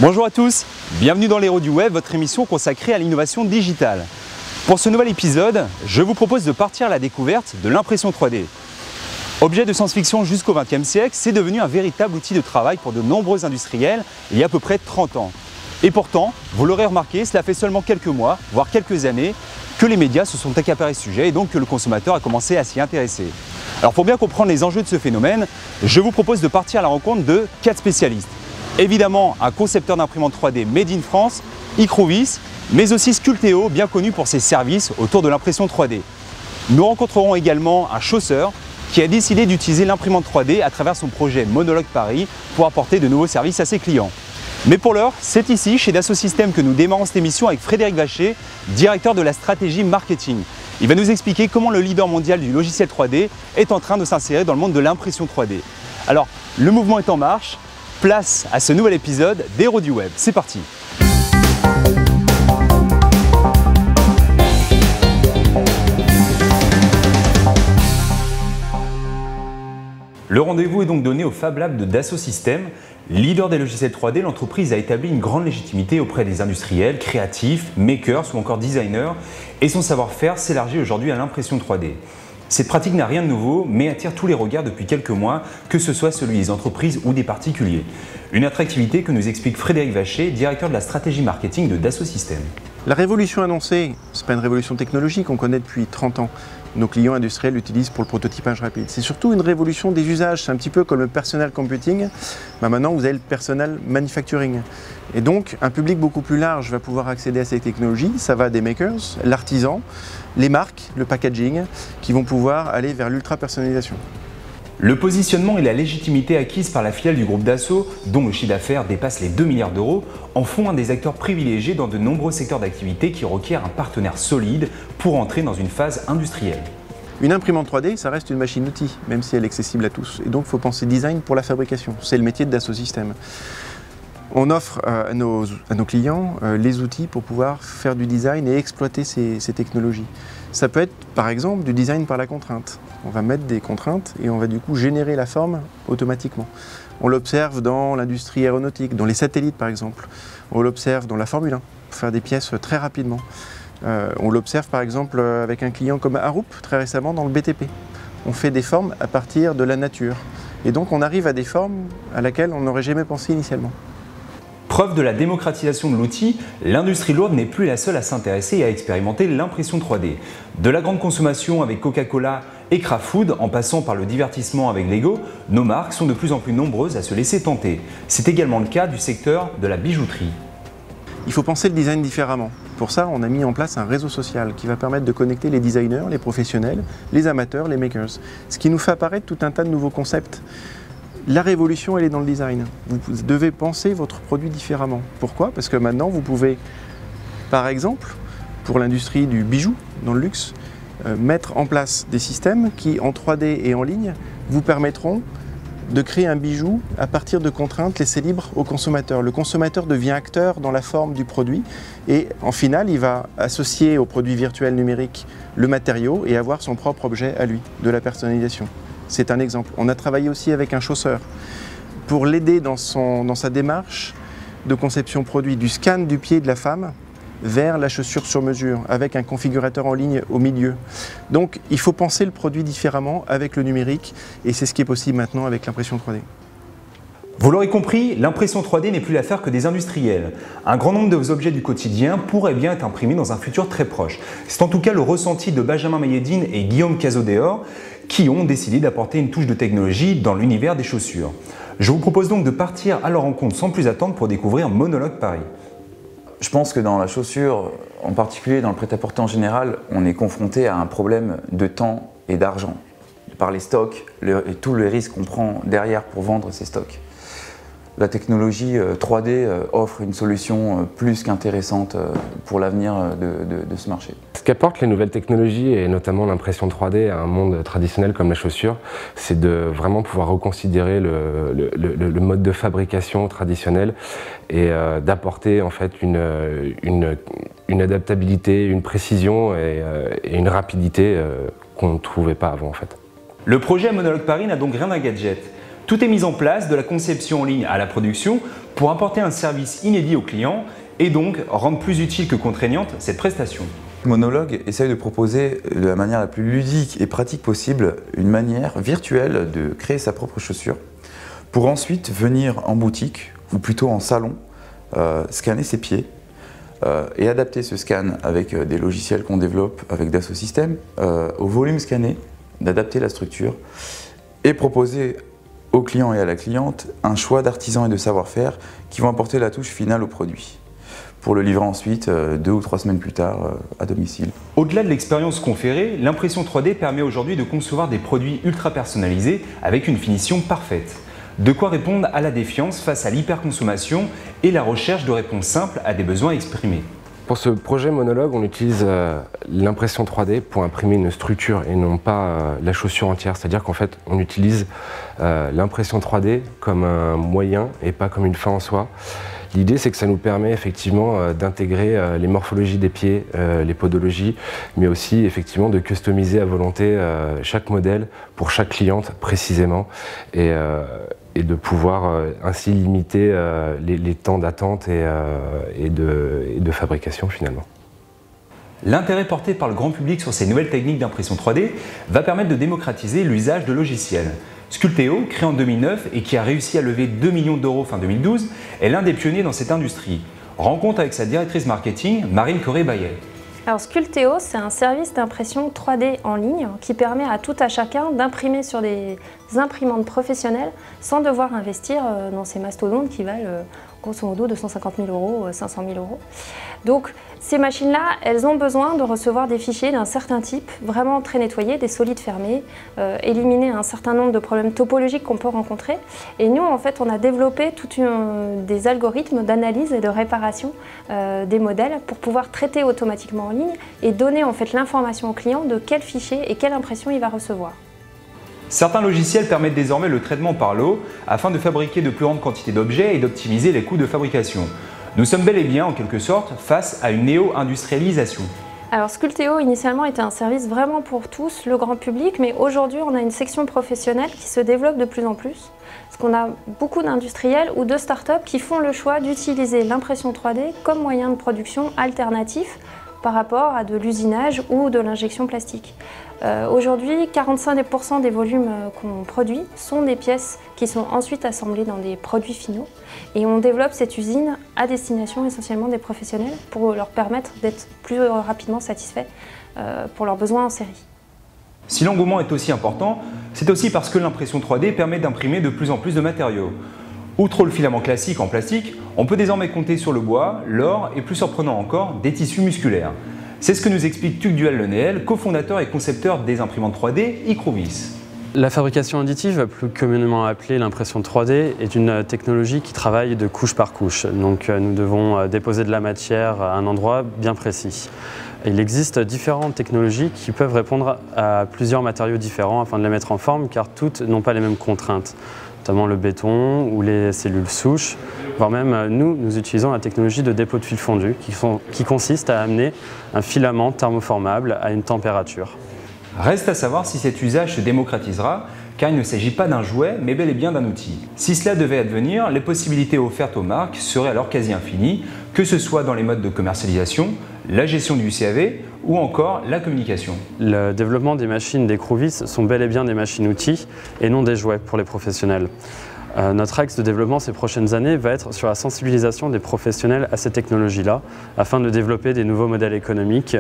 Bonjour à tous, bienvenue dans l'Héros du Web, votre émission consacrée à l'innovation digitale. Pour ce nouvel épisode, je vous propose de partir à la découverte de l'impression 3D. Objet de science-fiction jusqu'au XXe siècle, c'est devenu un véritable outil de travail pour de nombreux industriels il y a à peu près 30 ans. Et pourtant, vous l'aurez remarqué, cela fait seulement quelques mois, voire quelques années, que les médias se sont accaparés ce sujet et donc que le consommateur a commencé à s'y intéresser. Alors pour bien comprendre les enjeux de ce phénomène, je vous propose de partir à la rencontre de 4 spécialistes. Évidemment, un concepteur d'imprimante 3D made in France, Icruvis, mais aussi Sculpteo, bien connu pour ses services autour de l'impression 3D. Nous rencontrerons également un chausseur qui a décidé d'utiliser l'imprimante 3D à travers son projet Monologue Paris pour apporter de nouveaux services à ses clients. Mais pour l'heure, c'est ici, chez Dassault Systèmes, que nous démarrons cette émission avec Frédéric Vacher, directeur de la stratégie marketing. Il va nous expliquer comment le leader mondial du logiciel 3D est en train de s'insérer dans le monde de l'impression 3D. Alors, le mouvement est en marche. Place à ce nouvel épisode d'Héros du Web. C'est parti! Le rendez-vous est donc donné au Fab Lab de Dassault Systèmes. Leader des logiciels 3D, l'entreprise a établi une grande légitimité auprès des industriels, créatifs, makers ou encore designers, et son savoir-faire s'élargit aujourd'hui à l'impression 3D. Cette pratique n'a rien de nouveau, mais attire tous les regards depuis quelques mois, que ce soit celui des entreprises ou des particuliers. Une attractivité que nous explique Frédéric Vacher, directeur de la stratégie marketing de Dassault Systèmes. La révolution annoncée, ce n'est pas une révolution technologique qu'on connaît depuis 30 ans. Nos clients industriels l'utilisent pour le prototypage rapide. C'est surtout une révolution des usages. C'est un petit peu comme le personal computing. Maintenant, vous avez le personal manufacturing. Et donc, un public beaucoup plus large va pouvoir accéder à ces technologies. Ça va des makers, l'artisan, les marques, le packaging, qui vont pouvoir aller vers l'ultra-personnalisation. Le positionnement et la légitimité acquise par la filiale du groupe Dassault, dont le chiffre d'affaires dépasse les 2 milliards d'euros, en font un des acteurs privilégiés dans de nombreux secteurs d'activité qui requièrent un partenaire solide pour entrer dans une phase industrielle. Une imprimante 3D, ça reste une machine-outil, même si elle est accessible à tous. Et donc, il faut penser design pour la fabrication. C'est le métier de Dassault Systèmes. On offre à nos clients les outils pour pouvoir faire du design et exploiter ces technologies. Ça peut être par exemple du design par la contrainte. On va mettre des contraintes et on va du coup générer la forme automatiquement. On l'observe dans l'industrie aéronautique, dans les satellites par exemple. On l'observe dans la Formule 1, pour faire des pièces très rapidement. On l'observe par exemple avec un client comme Arup, très récemment dans le BTP. On fait des formes à partir de la nature. Et donc on arrive à des formes à laquelle on n'aurait jamais pensé initialement. Preuve de la démocratisation de l'outil, l'industrie lourde n'est plus la seule à s'intéresser et à expérimenter l'impression 3D. De la grande consommation avec Coca-Cola et Kraft Food, en passant par le divertissement avec Lego, nos marques sont de plus en plus nombreuses à se laisser tenter. C'est également le cas du secteur de la bijouterie. Il faut penser le design différemment. Pour ça, on a mis en place un réseau social qui va permettre de connecter les designers, les professionnels, les amateurs, les makers. Ce qui nous fait apparaître tout un tas de nouveaux concepts. La révolution, elle est dans le design. Vous devez penser votre produit différemment. Pourquoi? Parce que maintenant, vous pouvez, par exemple, pour l'industrie du bijou, dans le luxe, mettre en place des systèmes qui, en 3D et en ligne, vous permettront de créer un bijou à partir de contraintes laissées libres au consommateur. Le consommateur devient acteur dans la forme du produit et en final, il va associer au produit virtuel numérique le matériau et avoir son propre objet à lui, de la personnalisation. C'est un exemple. On a travaillé aussi avec un chausseur pour l'aider dans sa démarche de conception produit, du scan du pied de la femme vers la chaussure sur mesure, avec un configurateur en ligne au milieu. Donc il faut penser le produit différemment avec le numérique et c'est ce qui est possible maintenant avec l'impression 3D. Vous l'aurez compris, l'impression 3D n'est plus l'affaire que des industriels. Un grand nombre de vos objets du quotidien pourraient bien être imprimés dans un futur très proche. C'est en tout cas le ressenti de Benjamin Mayedine et Guillaume Cazodéor qui ont décidé d'apporter une touche de technologie dans l'univers des chaussures. Je vous propose donc de partir à leur rencontre sans plus attendre pour découvrir Monologue Paris. Je pense que dans la chaussure, en particulier dans le prêt-à-porter en général, on est confronté à un problème de temps et d'argent. Par les stocks et tous les risques qu'on prend derrière pour vendre ces stocks. La technologie 3D offre une solution plus qu'intéressante pour l'avenir de ce marché. Ce qu'apportent les nouvelles technologies et notamment l'impression 3D à un monde traditionnel comme la chaussure, c'est de vraiment pouvoir reconsidérer le mode de fabrication traditionnel et d'apporter en fait une adaptabilité, une précision et une rapidité qu'on ne trouvait pas avant en fait. Le projet Monologue Paris n'a donc rien d'un gadget. Tout est mis en place, de la conception en ligne à la production, pour apporter un service inédit aux clients et donc rendre plus utile que contraignante cette prestation. Monologue essaye de proposer de la manière la plus ludique et pratique possible une manière virtuelle de créer sa propre chaussure pour ensuite venir en boutique ou plutôt en salon scanner ses pieds et adapter ce scan avec des logiciels qu'on développe avec Dassault Systèmes au volume scanné, d'adapter la structure et proposer au client et à la cliente un choix d'artisans et de savoir-faire qui vont apporter la touche finale au produit, pour le livrer ensuite 2 ou 3 semaines plus tard à domicile. Au-delà de l'expérience conférée, l'impression 3D permet aujourd'hui de concevoir des produits ultra personnalisés avec une finition parfaite. De quoi répondre à la défiance face à l'hyperconsommation et la recherche de réponses simples à des besoins exprimés. Pour ce projet Monologue, on utilise l'impression 3D pour imprimer une structure et non pas la chaussure entière. C'est-à-dire qu'en fait, on utilise l'impression 3D comme un moyen et pas comme une fin en soi. L'idée, c'est que ça nous permet effectivement d'intégrer les morphologies des pieds, les podologies, mais aussi effectivement de customiser à volonté chaque modèle pour chaque cliente précisément et de pouvoir ainsi limiter les temps d'attente et de fabrication finalement. L'intérêt porté par le grand public sur ces nouvelles techniques d'impression 3D va permettre de démocratiser l'usage de logiciels. Sculpteo, créé en 2009 et qui a réussi à lever 2 millions d'euros fin 2012, est l'un des pionniers dans cette industrie. Rencontre avec sa directrice marketing, Marine Corré-Bayet. Alors Sculpteo, c'est un service d'impression 3D en ligne qui permet à tout à chacun d'imprimer sur des imprimantes professionnelles sans devoir investir dans ces mastodontes qui valent grosso modo 250 000 euros, 500 000 euros. Donc ces machines-là, elles ont besoin de recevoir des fichiers d'un certain type, vraiment très nettoyés, des solides fermés, éliminer un certain nombre de problèmes topologiques qu'on peut rencontrer. Et nous, en fait, on a développé des algorithmes d'analyse et de réparation des modèles pour pouvoir traiter automatiquement en ligne et donner en fait l'information au client de quel fichier et quelle impression il va recevoir. Certains logiciels permettent désormais le traitement par l'eau afin de fabriquer de plus grandes quantités d'objets et d'optimiser les coûts de fabrication. Nous sommes bel et bien, en quelque sorte, face à une néo-industrialisation. Alors Sculpteo, initialement, était un service vraiment pour tous, le grand public, mais aujourd'hui, on a une section professionnelle qui se développe de plus en plus. Parce qu'on a beaucoup d'industriels ou de startups qui font le choix d'utiliser l'impression 3D comme moyen de production alternatif par rapport à de l'usinage ou de l'injection plastique. Aujourd'hui, 45% des volumes qu'on produit sont des pièces qui sont ensuite assemblées dans des produits finaux. Et on développe cette usine à destination essentiellement des professionnels pour leur permettre d'être plus rapidement satisfaits pour leurs besoins en série. Si l'engouement est aussi important, c'est aussi parce que l'impression 3D permet d'imprimer de plus en plus de matériaux. Outre le filament classique en plastique, on peut désormais compter sur le bois, l'or et plus surprenant encore, des tissus musculaires. C'est ce que nous explique Tugdual Lenéel, cofondateur et concepteur des imprimantes 3D Icruvis. La fabrication additive, plus communément appelée l'impression 3D, est une technologie qui travaille de couche par couche. Donc nous devons déposer de la matière à un endroit bien précis. Il existe différentes technologies qui peuvent répondre à plusieurs matériaux différents afin de les mettre en forme, car toutes n'ont pas les mêmes contraintes, notamment le béton ou les cellules souches, voire même nous utilisons la technologie de dépôt de fil fondu qui consiste à amener un filament thermoformable à une température. Reste à savoir si cet usage se démocratisera, car il ne s'agit pas d'un jouet, mais bel et bien d'un outil. Si cela devait advenir, les possibilités offertes aux marques seraient alors quasi infinies, que ce soit dans les modes de commercialisation, la gestion du CAV ou encore la communication. Le développement des machines d'Icruvis sont bel et bien des machines-outils et non des jouets pour les professionnels. Notre axe de développement ces prochaines années va être sur la sensibilisation des professionnels à ces technologies-là, afin de développer des nouveaux modèles économiques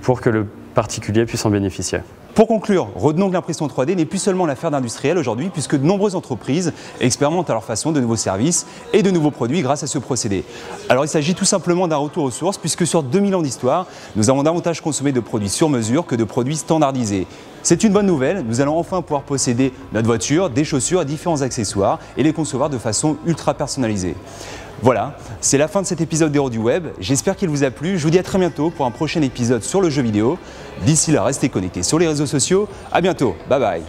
pour que le particulier puisse en bénéficier. Pour conclure, retenons que l'impression 3D n'est plus seulement l'affaire d'industriels aujourd'hui, puisque de nombreuses entreprises expérimentent à leur façon de nouveaux services et de nouveaux produits grâce à ce procédé. Alors il s'agit tout simplement d'un retour aux sources, puisque sur 2000 ans d'histoire, nous avons davantage consommé de produits sur mesure que de produits standardisés. C'est une bonne nouvelle, nous allons enfin pouvoir posséder notre voiture, des chaussures et différents accessoires et les concevoir de façon ultra personnalisée. Voilà, c'est la fin de cet épisode d'Héros du Web. J'espère qu'il vous a plu. Je vous dis à très bientôt pour un prochain épisode sur le jeu vidéo. D'ici là, restez connectés sur les réseaux sociaux. À bientôt, bye bye.